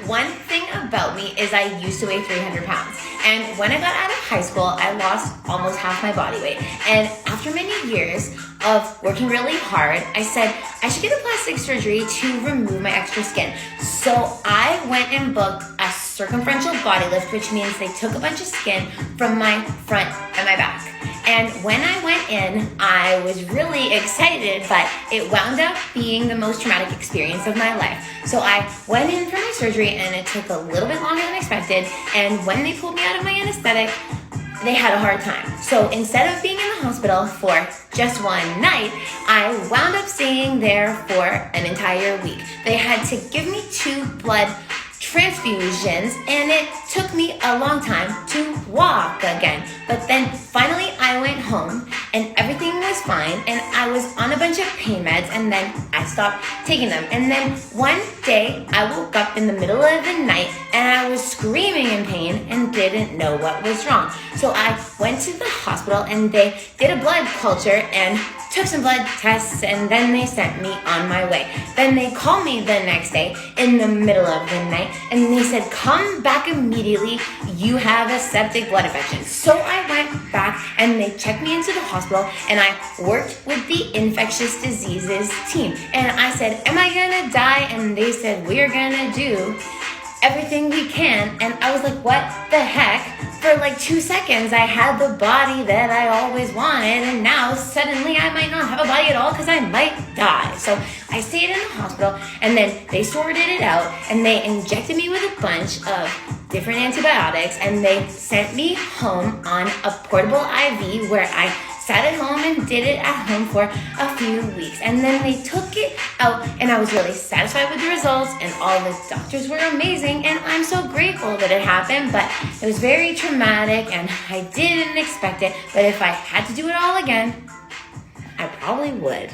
One thing about me is I used to weigh 300 pounds. And when I got out of high school, I lost almost half my body weight. And after many years of working really hard, I said I should get a plastic surgery to remove my extra skin. So I went and booked a circumferential body lift, which means they took a bunch of skin from my front and my back. And when I went in, I was really excited, but it wound up being the most traumatic experience of my life. So I went in for my surgery and it took a little bit longer than expected. And when they pulled me out of my anesthetic, they had a hard time. So instead of being in the hospital for just one night, I wound up staying there for an entire week. They had to give me 2 blood transfusions, and it took me a long time to walk again. But then finally I went home and everything was fine, and I was on a bunch of pain meds, and then I stopped taking them. And then one day I woke up in the middle of the night and I was screaming in pain and didn't know what was wrong. So I went to the hospital and they did a blood culture and took some blood tests, and then they sent me on my way. Then they called me the next day in the middle of the night and they said, come back immediately, you have a septic blood infection. So I went back and they checked me into the hospital, and I worked with the infectious diseases team. And I said, am I gonna die? And they said, we're gonna do everything we can. And I was like, what the heck? For like 2 seconds, I had the body that I always wanted, and now suddenly I might not have a body at all because I might die. So I stayed in the hospital, and then they sorted it out, and they injected me with a bunch of different antibiotics, and they sent me home on a portable IV where I sat at home and did it at home for a few weeks. And then they took it out, and I was really satisfied with the results, and all the doctors were amazing, and I'm so grateful that it happened. But it was very traumatic and I didn't expect it. But if I had to do it all again, I probably would.